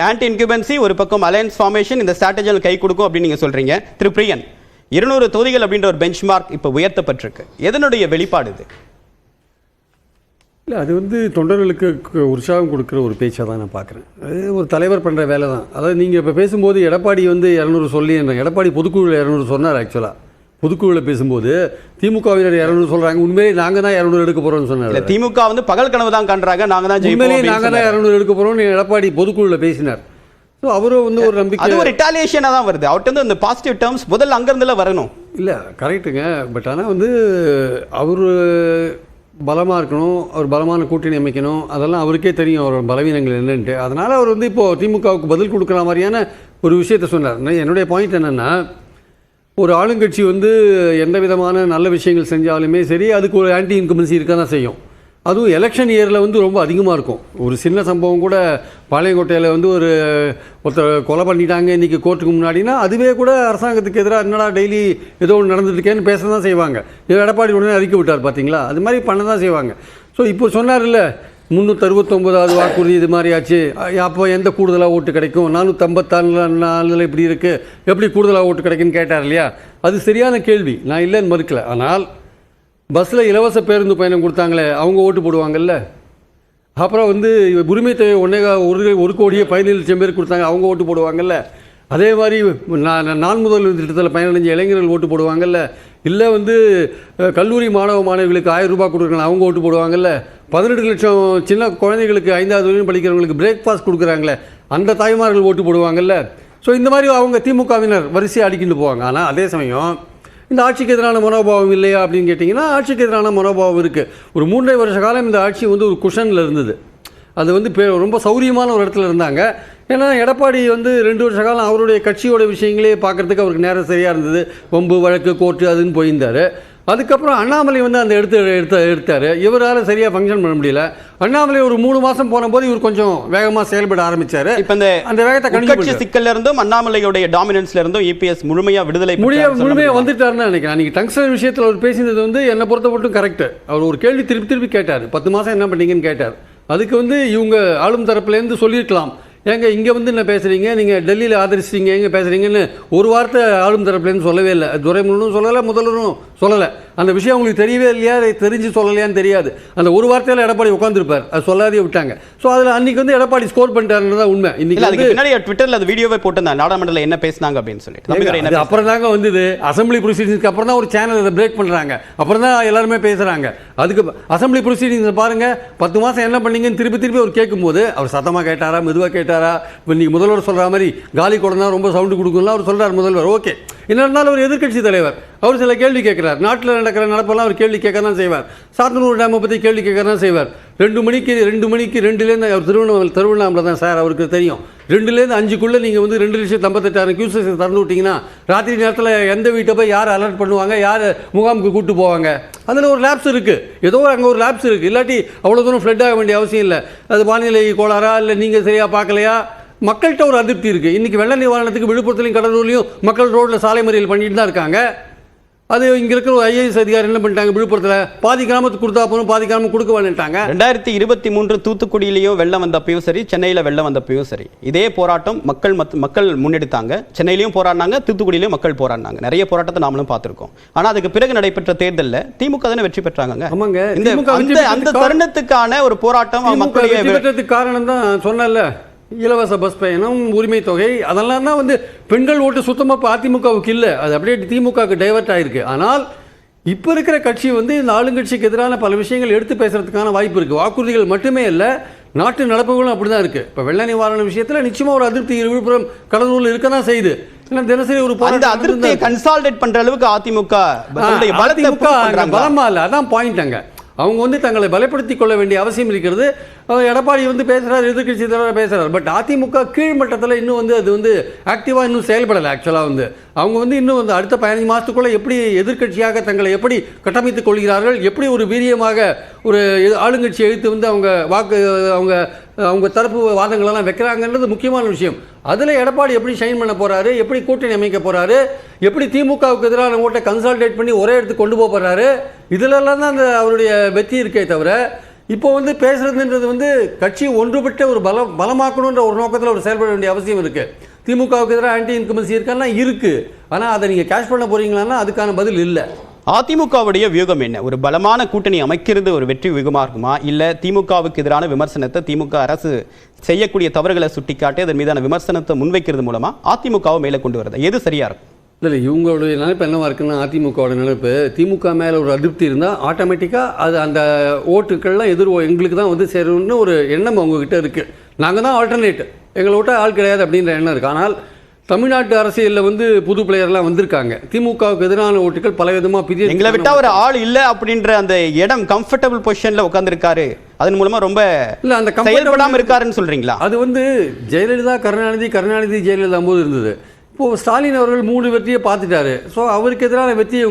Anti incumbency ஒரு பக்கம் alliance formation இந்த ஸ்ட்ராட்டஜியில் கை கொடுக்கும் அப்படின்னு நீங்க சொல்றீங்க. திரு பிரியன், 200 தொகுதிகள் அப்படின்ற ஒரு பெஞ்ச் மார்க் இப்போ உயர்த்தப்பட்டிருக்கு. எதனுடைய வெளிப்பாடு இது? இல்லை, அது தொண்டர்களுக்கு உற்சாகம் கொடுக்குற ஒரு பேச்சாக தான் நான் பார்க்குறேன். அது ஒரு தலைவர் பண்ணுற வேலை தான். அதாவது நீங்கள் இப்போ பேசும்போது எடப்பாடி 200 சொல்லி எடப்பாடி பொதுக்குழுவில் 200 சொன்னார். ஆக்சுவலாக பொதுக்குழுவில் பேசும்போது திமுகவினர் 200 சொல்கிறாங்க, உண்மையிலே நாங்கள் தான் 200 எடுக்க போகிறோம்னு சொன்னார். திமுக பகல் கனவு தான் காண்றாங்க, நாங்கள் தான் உண்மையிலே நாங்கள் தான் 200 எடுக்க போகிறோம்னு எடப்பாடி பொதுக்குழுவில் பேசினார். ஸோ அவரும் ஒரு நம்பிக்கை, அது ஒரு ரிட்டாலியேஷனாக தான் வருது. அவர்கிட்ட இந்த பாசிட்டிவ் டேர்ம்ஸ் முதல்ல அங்கேருந்துல வரணும். இல்லை, கரெக்டுங்க. பட் ஆனால் அவர் பலமாக இருக்கணும், அவர் பலமான கூட்டணி அமைக்கணும், அதெல்லாம் அவருக்கே தெரியும் அவரோட பலவீனங்கள் என்னன்ட்டு. அதனால் அவர் இப்போது திமுகவுக்கு பதில் கொடுக்குற மாதிரியான ஒரு விஷயத்த சொன்னார். என்னுடைய பாயிண்ட் என்னென்னா, ஒரு ஆளுங்கட்சி எந்த விதமான நல்ல விஷயங்கள் செஞ்சாலுமே சரி, அதுக்கு ஒரு ஆன்டி இன்கம்பன்சி இருக்க தான் செய்யும். அதுவும் எலெக்ஷன் இயரில் ரொம்ப அதிகமாக இருக்கும். ஒரு சின்ன சம்பவம் கூட பாளையங்கோட்டையில் ஒருத்தர் கொலை பண்ணிட்டாங்க இன்றைக்கி கோர்ட்டுக்கு முன்னாடினா, அதுவே கூட அரசாங்கத்துக்கு எதிராக என்னடா டெய்லி ஏதோ ஒன்று நடந்துட்டுருக்கேன்னு பேச தான் செய்வாங்க. எடப்பாடி உடனே அறிக்கை விட்டார் பார்த்தீங்களா, அது மாதிரி பண்ண தான் செய்வாங்க. ஸோ இப்போ சொன்னார் இல்லை, 369வது வாக்குறுதி இது மாதிரி ஆச்சு, அப்போ எந்த கூடுதலாக ஓட்டு கிடைக்கும், 454 இப்படி இருக்குது, எப்படி கூடுதலாக ஓட்டு கிடைக்குன்னு கேட்டார் இல்லையா. அது சரியான கேள்வி, நான் இல்லைன்னு மறுக்கலை. ஆனால் பஸ்ஸில் இலவச பேருந்து பயணம் கொடுத்தாங்களே, அவங்க ஓட்டு போடுவாங்கல்ல. அப்புறம் உரிமை தொகை 1,17,00,000 பேர் கொடுத்தாங்க, அவங்க ஓட்டு போடுவாங்கல்ல. அதே மாதிரி நான் முதல் திட்டத்தில் பயனடைஞ்ச இளைஞர்கள் ஓட்டு போடுவாங்கல்ல. இல்லை கல்லூரி மாணவிகளுக்கு 1000 ரூபாய் கொடுக்குறாங்க, அவங்க ஓட்டு போடுவாங்கல்ல. 18 லட்சம் சின்ன குழந்தைகளுக்கு 5வது வரையும் படிக்கிறவங்களுக்கு பிரேக்ஃபாஸ்ட் கொடுக்குறாங்களே, அந்த தாய்மார்கள் ஓட்டு போடுவாங்கல்ல. ஸோ இந்த மாதிரி அவங்க திமுகவினர் வரிசையை அடிக்கிட்டு போவாங்க. ஆனால் அதே சமயம் இந்த ஆட்சிக்கு எதிரான மனோபாவம் இல்லையா அப்படின்னு கேட்டிங்கன்னா, ஆட்சிக்கு எதிரான மனோபாவம் இருக்குது. ஒரு 3.5 வருஷ காலம் இந்த ஆட்சி ஒரு குஷனில் இருந்தது. அது ரொம்ப சௌரியமான ஒரு இடத்துல இருந்தாங்க. ஏன்னா எடப்பாடி 2 வருஷ காலம் அவருடைய கட்சியோட விஷயங்களே பார்க்குறதுக்கு அவருக்கு நேரம் சரியாக இருந்தது. வம்பு வழக்கு கோர்ட்டு அதுன்னு போயிருந்தார். அதுக்கப்புறம் அண்ணாமலை அந்த எடுத்தார். இவரால் சரியாக ஃபங்க்ஷன் பண்ண முடியல. அண்ணாமலை ஒரு 3 மாதம் போன போது இவர் கொஞ்சம் வேகமாக செயல்பட ஆரம்பித்தார். இப்போ அந்த வேகத்தை கட்சி சிக்கல்ல இருந்தும் அண்ணாமலையுடைய டாமினன்ஸ்ல இருந்தும் EPS முழுமையாக முழுமையாக வந்துட்டாருன்னு நினைக்கிறேன். அன்றைக்கி டங்ஸ்டன் விஷயத்தில் அவர் பேசினது என்னை பொறுத்த மட்டும் கரெக்டு. அவர் ஒரு கேள்வி திருப்பி கேட்டார், 10 மாதம் என்ன பண்ணீங்கன்னு கேட்டார். அதுக்கு இவங்க ஆளும் தரப்புலேருந்து சொல்லியிருக்கலாம், ஏங்க இங்கே என்ன பேசுகிறீங்க, நீங்கள் டெல்லியில் ஆதரிச்சிங்க எங்கே பேசுகிறீங்கன்னு ஒரு வார்த்தை ஆளும் தரப்புலேருந்து சொல்லவே இல்லை. துரைமுருகனும் சொல்லலை, முதல்வரும் சொல்லலை. அந்த விஷயம் அவங்களுக்கு தெரியவே இல்லையா, தெரிஞ்சு சொல்லலையான்னு தெரியாது. அந்த ஒரு வார்த்தையில் எடப்பாடி உட்காந்துருப்பார், அது சொல்லாதே விட்டாங்க. ஸோ அதில் அன்றைக்கி எடப்பாடி ஸ்கோர் பண்ணிட்டாருன்னு தான் உண்மை. இன்னைக்கு பின்னாடி ட்விட்டரில் அது வீடியோவே போட்டிருந்தாங்க, நாடாளுமன்றத்தில் என்ன பேசினாங்க அப்படின்னு சொல்லிட்டு. அப்புறம் தாங்க அசம்பிளி ப்ரொசீடிங்ஸ்க்கு அப்புறம் தான் ஒரு சேனல் அதை பிரேக் பண்ணுறாங்க. அப்புறம் தான் எல்லாருமே பேசுகிறாங்க. அதுக்கு அசம்பிளி ப்ரொசீடிங்ஸ் பாருங்கள், 10 மாதம் என்ன பண்ணீங்கன்னு திருப்பி அவர் கேட்கும்போது அவர் சத்தமாக கேட்டாரா, மெதுவாக கேட்டாரா? இப்போ நீங்கள் முதல்வர் சொல்கிற மாதிரி காலி கொடனா ரொம்ப சவுண்டு கொடுக்கும்லாம் அவர் சொல்கிறார் முதல்வர். ஓகே, என்ன இருந்தாலும் அவர் எதிர்க்கட்சி தலைவர், அவர் சில கேள்வி கேட்குறார். நாட்டில் நடக்கிற நடப்பெல்லாம் அவர் கேள்வி கேட்க தான் செய்வார். சாத்தனூர் டேமை பற்றி கேள்வி கேட்க தான் செய்வார். 2 மணிக்கு 2:02 அவர் திருவண்ணாமலை தான் சார், அவருக்கு தெரியும். 2லேருந்து 5க்குள்ளே நீங்கள் 2,58,000 கியூசெக்ஸ் திறந்து விட்டிங்கன்னா ராத்திரி நேரத்தில் எந்த வீட்டை போய் யார் அலர்ட் பண்ணுவாங்க, யார் முகாமுக்கு கூப்பிட்டு போவாங்க, அதில் ஒரு லேப்ஸ் இருக்குது. ஏதோ அங்கே ஒரு லேப்ஸ் இருக்குது. இல்லாட்டி அவ்வளோ தூரம் ஃப்ளட் ஆக வேண்டிய அவசியம் இல்லை. அது வானிலை கோளாறா, இல்லை நீங்கள் சரியாக பார்க்கலையா, மக்கள்கிட்ட ஒரு அதிருப்தி இருக்குது. இன்றைக்கி வெள்ள நிவாரணத்துக்கு விழுப்புரத்துலையும் கடலூர்லையும் மக்கள் ரோட்டில் சாலை மறியல் பண்ணிட்டு தான் இருக்காங்க. அது இங்கே இருக்கிற ஒரு IAS அதிகாரி என்ன பண்ணிட்டாங்க, விழுப்புரத்தில் பாதி கிராமத்துக்கு கொடுத்தா போகணும், பாதி கிராமம் கொடுக்க வேண்டாங்க. 2023 தூத்துக்குடியிலையும் வெள்ளம் வந்தப்பையும் சரி, சென்னையில் வெள்ளம் வந்தப்பையும் சரி, இதே போராட்டம் மக்கள் முன்னெடுத்தாங்க. சென்னையிலையும் போராடினாங்க, தூத்துக்குடியிலையும் மக்கள் போராடினாங்க. நிறைய போராட்டத்தை நாமளும் பார்த்துருக்கோம். ஆனால் அதுக்கு பிறகு நடைபெற்ற தேர்தலில் திமுக தானே வெற்றி பெற்றாங்க. ஆமாங்க, அந்த தருணத்துக்கான ஒரு போராட்டம் மக்களுடைய காரணம் தான் சொன்னல, இலவச பஸ் பயணம், உரிமை தொகை, அதெல்லாம் தான் பெண்கள் ஓட்டு சுத்தமாக இப்போ அதிமுகவுக்கு இல்லை, அது அப்படியே திமுகவுக்கு டைவர்ட் ஆகிருக்கு. ஆனால் இப்போ இருக்கிற கட்சி இந்த ஆளுங்கட்சிக்கு எதிரான பல விஷயங்கள் எடுத்து பேசுறதுக்கான வாய்ப்பு இருக்குது. வாக்குறுதிகள் மட்டுமே இல்லை, நாட்டு நடப்புகளும் அப்படி தான் இருக்குது. இப்போ வெள்ள நிவாரண விஷயத்தில் நிச்சயமாக ஒரு அதிருப்தி விழுப்புரம் கடலூரில் இருக்க தான் செய்யுது. தினசரி ஒரு அதிருப்தியை கன்சால்டேட் பண்ணுற அளவுக்கு அதிமுக பலமா இல்லை, அதான் பாயிண்ட். அங்கே அவங்க தங்களை பலப்படுத்திக் கொள்ள வேண்டிய அவசியம் இருக்கிறது. எடப்பாடி பேசுகிறார், எதிர்கட்சி தலைவர் பேசுகிறார். பட் அதிமுக கீழ்மட்டத்தில் இன்னும் அது ஆக்டிவாக இன்னும் செயல்படலை. ஆக்சுவலாக அவங்க இன்னும் அடுத்த 15 மாதத்துக்குள்ளே எப்படி எதிர்கட்சியாக தங்களை எப்படி கட்டமைத்துக் கொள்கிறார்கள், எப்படி ஒரு வீரியமாக ஒரு ஆளுங்கட்சி எழுத்து அவங்க தரப்பு வாதங்களெல்லாம் வைக்கிறாங்கன்றது முக்கியமான விஷயம். அதில் எடப்பாடி எப்படி ஷைன் பண்ண போகிறாரு, எப்படி கூட்டணி அமைக்க போகிறாரு, எப்படி திமுகவுக்கு எதிரான ஓட்டை கன்சால்டேட் பண்ணி ஒரே இடத்துக்கு கொண்டு போக போகிறாரு, இதிலெல்லாம் தான் அவருடைய வெற்றி இருக்கே தவிர இப்போ வந்து பேசுறதுன்றது வந்து கட்சி ஒன்றுபட்ட ஒரு பலமாக்கணுன்ற ஒரு நோக்கத்தில் ஒரு செயல்பட வேண்டிய அவசியம் இருக்குது. திமுகவுக்கு எதிராக ஆன்டி இன்கம்பன்சி இருக்கான்னா இருக்குது, ஆனால் அதை நீங்கள் கேஷ் பண்ண போறீங்களான்னா அதுக்கான பதில் இல்லை. அதிமுகவுடைய வியூகம் என்ன? ஒரு பலமான கூட்டணி அமைக்கிறது ஒரு வெற்றி வியூகமா இருக்குமா, இல்ல திமுகவுக்கு எதிரான விமர்சனத்தை, திமுக அரசு செய்யக்கூடிய தவறுகளை சுட்டிக்காட்டி அதன் மீதான விமர்சனத்தை முன்வைக்கிறது மூலமா அதிமுகவை மேலே கொண்டு வரது எது சரியா இருக்கும்? இல்லை, இவங்களுடைய நினைப்பு என்னவா இருக்குன்னா, அதிமுகவோட நினைப்பு திமுக மேலே ஒரு அதிருப்தி இருந்தால் ஆட்டோமேட்டிக்காக அது அந்த ஓட்டுக்கள்லாம் எங்களுக்கு தான் வந்து சேரும்னு ஒரு எண்ணம் அவங்கக்கிட்ட இருக்குது. நாங்கள் தான் ஆல்டர்னேட், எங்களை விட்ட ஆள் கிடையாது அப்படின்ற எண்ணம் இருக்குது. ஆனால் தமிழ்நாட்டு அரசியலில் வந்து புது பிளேயர்லாம் வந்திருக்காங்க. திமுகவுக்கு எதிரான ஓட்டுகள் பல விதமாக பிரிய எங்களை விட்டா ஒரு ஆள் இல்லை அப்படின்ற அந்த இடம் கம்ஃபர்டபுள் பொசிஷனில் உட்காந்துருக்காரு, அதன் மூலமா ரொம்ப இல்லை அந்த செயல்படாமல் இருக்காருன்னு சொல்றீங்களா? அது வந்து ஜெயலலிதா கருணாநிதி ஜெயலலிதா போது இருந்தது. இப்போது ஸ்டாலின் அவர்கள் 3 வெற்றியை பார்த்துட்டாரு. ஸோ அவருக்கு எதிரான வெற்றியை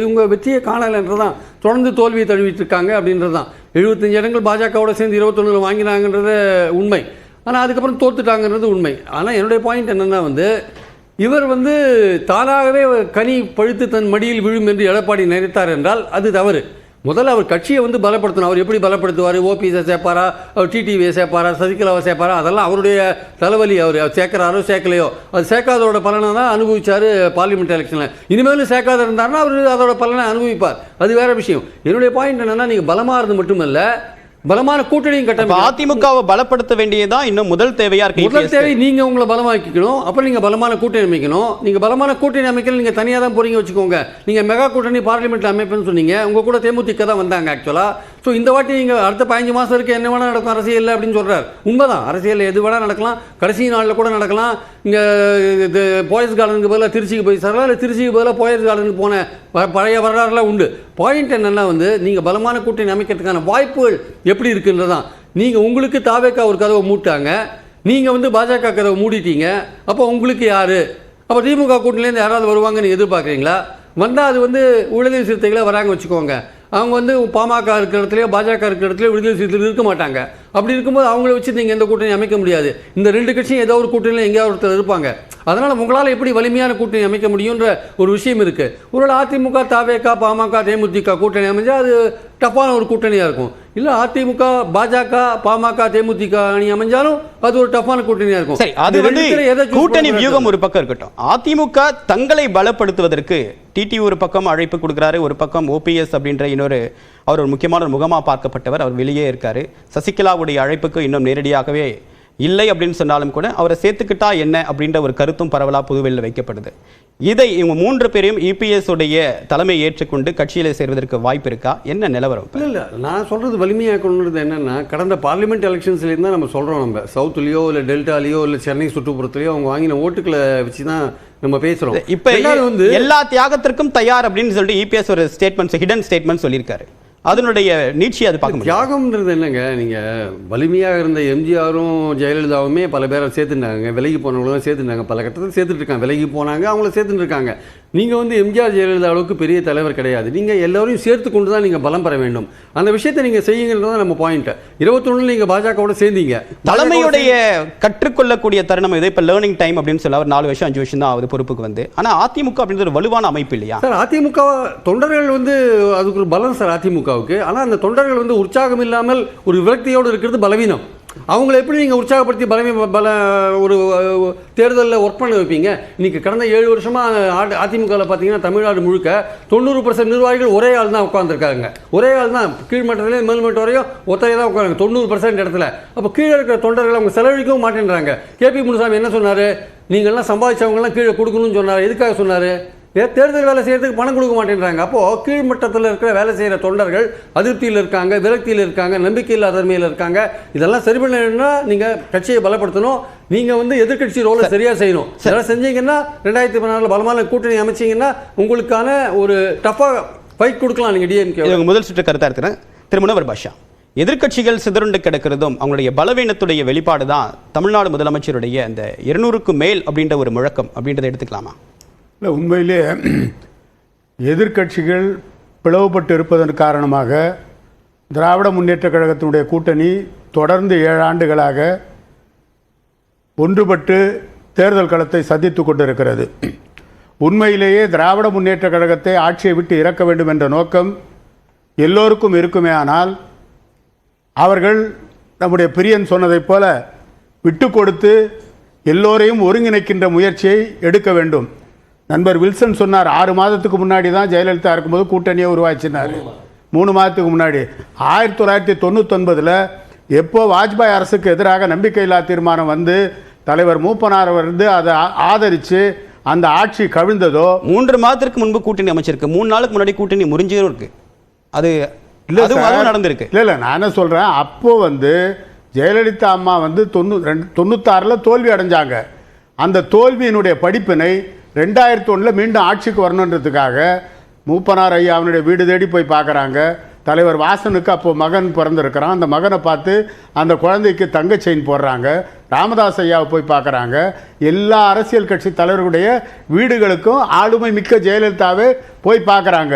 இவங்க வெற்றியை காணலைன்றதான், தொடர்ந்து தோல்வியை தழுவிட்டு இருக்காங்க அப்படின்றது தான். 75 இடங்கள் பாஜகவோட சேர்ந்து 21 வாங்கினாங்கன்றது உண்மை, ஆனால் அதுக்கப்புறம் தோத்துட்டாங்கன்றது உண்மை. ஆனால் என்னுடைய பாயிண்ட் என்னென்னா வந்து, இவர் வந்து தானாகவே கனி பழுத்து தன் மடியில் விழும் என்று எடப்பாடி நினைத்தார் என்றால் அது தவறு. முதல்ல அவர் கட்சியை வந்து பலப்படுத்தணும். அவர் எப்படி பலப்படுத்துவார்? ஓபிஎஸை சேர்ப்பாரா, அவர் டிடிவியை சேர்ப்பாரா, சசிகலாவை சேர்ப்பாரா, அதெல்லாம் அவருடைய தலைவலி. அவர் சேர்க்கிறாரோ சேர்க்கலையோ, அது சேர்க்காதோட பலனை தான் அனுபவிச்சார் பார்லிமெண்ட் எலெக்ஷனில். இனிமேலும் சேர்க்காத இருந்தாருன்னா அவர் அதோட பலனை அனுபவிப்பார், அது வேற விஷயம். என்னுடைய பாயிண்ட் என்னென்னா, நீங்கள் பலமாக இருந்து மட்டுமல்ல, பலமான கூட்டணியும் கட்ட. அதிமுகவை பலப்படுத்த வேண்டியதான் இன்னும் முதல் தேவையா இருக்கு. முதல் தேவை நீங்க உங்களை பலமாக்கிக்கணும். அப்புறம் நீங்க பலமான கூட்டணி அமைக்கணும். நீங்க பலமான கூட்டணி அமைக்கல, நீங்க தனியா தான் போறீங்க வச்சுக்கோங்க. நீங்க மெகா கூட்டணி பார்லிமெண்ட் அமைப்புன்னு சொன்னீங்க, உங்க கூட தேமுதிக தான் வந்தாங்க ஆக்சுவலா. ஸோ இந்த வாட்டி நீங்கள் அடுத்த 15 மாதம் வரைக்கும் என்ன வேணால் நடக்கும் அரசியல் அப்படின்னு சொல்கிறார். உண்மைதான், அரசியல் எது வேணால் நடக்கலாம், கடைசி நாளில் கூட நடக்கலாம். இங்கே இது போயஸ் கார்டனுக்கு பதிலாக திருச்சிக்கு போய் சாரலாம், இல்லை திருச்சிக்கு பதிலாக போயஸ் கார்டனுக்கு போன பழைய வரலாறுலாம் உண்டு. பாயிண்ட் என்னென்னா வந்து, நீங்கள் பலமான கூட்டணி அமைக்கிறதுக்கான வாய்ப்புகள் எப்படி இருக்குன்றதான். நீங்கள் உங்களுக்கு தாவேக்கா ஒரு கதவை மூட்டாங்க, நீங்கள் வந்து பாஜக கதவை மூடிட்டீங்க. அப்போ உங்களுக்கு யார்? அப்போ திமுக கூட்டணிலேருந்து யாராவது வருவாங்கன்னு எதிர்பார்க்குறீங்களா? வந்தால் அது வந்து விடுதலை சிறுத்தைகளை வராங்க வச்சுக்கோங்க. அவங்க வந்து பாமக இருக்கிற இடத்துலையோ பாஜக இருக்கிற இடத்துலையோ விடுதலை சிறுத்தைகள் இருக்க மாட்டாங்க. அப்படி இருக்கும்போது அவங்கள வச்சு நீங்கள் எந்த கூட்டணி அமைக்க முடியாது. இந்த 2 கட்சியும் ஏதோ ஒரு கூட்டணியில் எங்கேயாவது ஒருத்தர் இருப்பாங்க. அதனால் உங்களால் எப்படி வலிமையான கூட்டணி அமைக்க முடியுன்ற ஒரு விஷயம் இருக்குது. ஒருவேளை அதிமுக, தாவேகா, பாமக, தேமுதிக கூட்டணி அமைஞ்சால் அது டஃப்பான ஒரு கூட்டணியாக இருக்கும். இல்லை அதிமுக, பாஜக, பாமக, தேமுதிக அணி அமைஞ்சாலும் அது ஒரு டஃப்பான கூட்டணியாக இருக்கும். சரி, அது வந்து கூட்டணி வியூகம் ஒரு பக்கம் இருக்கட்டும். அதிமுக தங்களை பலப்படுத்துவதற்கு டிடி ஒரு பக்கம் அழைப்பு கொடுக்குறாரு, ஒரு பக்கம் ஓபிஎஸ் அப்படின்ற அவர் ஒரு முக்கியமான ஒரு முகமாக பார்க்கப்பட்டவர், அவர் வெளியே இருக்காரு. சசிகலாவுடைய அழைப்புக்கு இன்னும் நேரடியாகவே இல்லை அப்படின்னு சொன்னாலும் கூட அவரை சேர்த்துக்கிட்டா என்ன அப்படின்ற ஒரு கருத்தும் பரவலாக புதுவெளியில் வைக்கப்படுது. இதை இவங்க 3 பேரையும் இபிஎஸ் உடைய தலைமை ஏற்றுக்கொண்டு கட்சியில் சேர்வதற்கு வாய்ப்பு இருக்கா? என்ன நிலவரம்? இல்லை, நான் சொல்கிறது வலிமையாக்கணுன்றது என்னென்னா, கடந்த பார்லிமெண்ட் எலெக்ஷன்ஸ்லேருந்து தான் நம்ம சொல்கிறோம். நம்ம சவுத்துலேயோ இல்லை டெல்டாலேயோ இல்லை சென்னை சுற்றுப்புறத்துலையோ அவங்க வாங்கின ஓட்டுக்களை வச்சு தான் நம்ம பேசுகிறோம். இப்போ வந்து எல்லா தியாகத்திற்கும் தயார் அப்படின்னு சொல்லிட்டு இபிஎஸ் ஒரு ஸ்டேட்மெண்ட், ஹிடன் ஸ்டேட்மெண்ட் சொல்லியிருக்காரு. அதனுடைய நீட்சி அது பார்க்க முடியும். தியாகம்ன்றது என்னங்க, நீங்கள் வலிமையாக இருந்த எம்ஜிஆரும் ஜெயலலிதாவுமே பல பேரை சேர்த்துட்டாங்க, விலகி போனவங்களும் சேர்த்துட்டாங்க, பல கட்டத்தில் சேர்த்துட்டு இருக்காங்க, விலகி போனாங்க, அவங்கள சேர்த்துட்டு இருக்காங்க. நீங்கள் வந்து எம்ஜிஆர் ஜெயலலிதா அளவுக்கு பெரிய தலைவர் கிடையாது. நீங்கள் எல்லோரையும் சேர்த்து கொண்டு தான் நீங்கள் பலம் பெற வேண்டும். அந்த விஷயத்தை நீங்கள் செய்யுங்கிறது தான் நம்ம பாயிண்ட். 21 நீங்கள் பாஜகவோட சேர்ந்தீங்க. தலைமையுடைய கற்றுக்கொள்ளக்கூடிய தருணம் இது. இப்போ லேர்னிங் டைம் அப்படின்னு சொல்ல ஒரு 4 வருஷம் 5 வருஷம் தான் ஆகுது பொறுப்புக்கு வந்து. ஆனால் அதிமுக அப்படின்ற ஒரு வலுவான அமைப்பு இல்லையா சார்? அதிமுக தொண்டர்கள் வந்து அதுக்கு ஒரு பலம் சார் அதிமுகவுக்கு. ஆனால் அந்த தொண்டர்கள் வந்து உற்சாகம் இல்லாமல் ஒரு விரக்தியோடு இருக்கிறது பலவீனம். அவங்கள எப்படி நீங்கள் உற்சாகப்படுத்தி ஒரு தேர்தலில் ஒர்க் பண்ண வைப்பீங்க? இன்றைக்கி கடந்த 7 வருஷமாக அதிமுகவில் பார்த்தீங்கன்னா தமிழ்நாடு முழுக்க 90% நிர்வாகிகள் ஒரே ஆள் தான் உட்காந்துருக்காங்க. ஒரே ஆள் தான், கீழ்மட்டத்திலே மேல்மட்டம் வரையும் ஒத்தையே தான் உட்காருங்க 90% இடத்துல. அப்போ கீழே இருக்கிற தொண்டர்கள் அவங்க செலவழிக்கவும் மாட்டேன்றாங்க. கேபி முனுசாமி என்ன சொன்னார்? நீங்கள்லாம் சம்பாதிச்சவங்கலாம் கீழே கொடுக்கணும்னு சொன்னார். எதுக்காக சொன்னார்? தேர்தல் வேலை செய்யறதுக்கு பணம் கொடுக்க மாட்டேன்றாங்க. அப்போது கீழ்மட்டத்தில் இருக்கிற வேலை செய்கிற தொண்டர்கள் அதிருப்தியில் இருக்காங்க, விரக்தியில் இருக்காங்க, நம்பிக்கை இல்லாதன்மையில் இருக்காங்க. இதெல்லாம் சரி பண்ணணும்னா நீங்கள் கட்சியை பலப்படுத்தணும். நீங்கள் வந்து எதிர்கட்சி ரோலை சரியாக செய்யணும். இதெல்லாம் செஞ்சீங்கன்னா 2014 பலமான கூட்டணி அமைச்சிங்கன்னா உங்களுக்கான ஒரு டஃப்பாக ஃபைட் கொடுக்கலாம். நீங்கள் டிஎம்கே முதல் சுற்று கருத்தாக இருக்கிறேன். திரு முனவர் பாஷா, எதிர்க்கட்சிகள் சிதறுண்டு கிடக்கிறதும் அவங்களுடைய பலவீனத்துடைய வெளிப்பாடு தான் தமிழ்நாடு முதலமைச்சருடைய அந்த 200க்கு மேல் அப்படின்ற ஒரு முழக்கம் அப்படின்றத எடுத்துக்கலாமா? இல்லை, உண்மையிலே எதிர்க்கட்சிகள் பிளவுபட்டு இருப்பதன் காரணமாக திராவிட முன்னேற்றக் கழகத்தினுடைய கூட்டணி தொடர்ந்து 7 ஆண்டுகளாக ஒன்றுபட்டு தேர்தல் களத்தை சந்தித்து கொண்டிருக்கிறது. உண்மையிலேயே திராவிட முன்னேற்றக் கழகத்தை ஆட்சியை விட்டு இறக்க வேண்டும் என்ற நோக்கம் எல்லோருக்கும் இருக்குமே. ஆனால் அவர்கள் நம்முடைய பிரியன் சொன்னதைப் போல விட்டு கொடுத்து எல்லோரையும் ஒருங்கிணைக்கின்ற முயற்சியை எடுக்க வேண்டும். நண்பர் வில்சன் சொன்னார் 6 மாதத்துக்கு முன்னாடி தான் ஜெயலலிதா இருக்கும்போது கூட்டணியை உருவாச்சினார். 3 மாதத்துக்கு முன்னாடி 1999 எப்போ வாஜ்பாய் அரசுக்கு எதிராக நம்பிக்கையில்லா தீர்மானம் வந்து தலைவர் மூப்பனார் வந்து அதை ஆதரித்து அந்த ஆட்சி கவிழ்ந்ததோ 3 மாதத்திற்கு முன்பு கூட்டணி அமைச்சிருக்கு. 3 நாளுக்கு முன்னாடி கூட்டணி முறிஞ்சும் இருக்கு. அது இல்லை அதுவும் நடந்திருக்கு. இல்லை நான் என்ன சொல்கிறேன், அப்போ வந்து ஜெயலலிதா அம்மா வந்து 96 தோல்வி அடைஞ்சாங்க. அந்த தோல்வியினுடைய படிப்பினை 2001 மீண்டும் ஆட்சிக்கு வரணுன்றதுக்காக மூப்பனார் ஐயா அவனுடைய வீடு தேடி போய் பார்க்குறாங்க. தலைவர் வாசனுக்கு அப்போ மகன் பிறந்திருக்கிறான். அந்த மகனை பார்த்து அந்த குழந்தைக்கு தங்க செயின் போடுறாங்க. ராமதாஸ் ஐயாவை போய் பார்க்குறாங்க. எல்லா அரசியல் கட்சி தலைவர்களுடைய வீடுகளுக்கும் ஆளுமை மிக்க ஜெயலலிதாவே போய் பார்க்குறாங்க.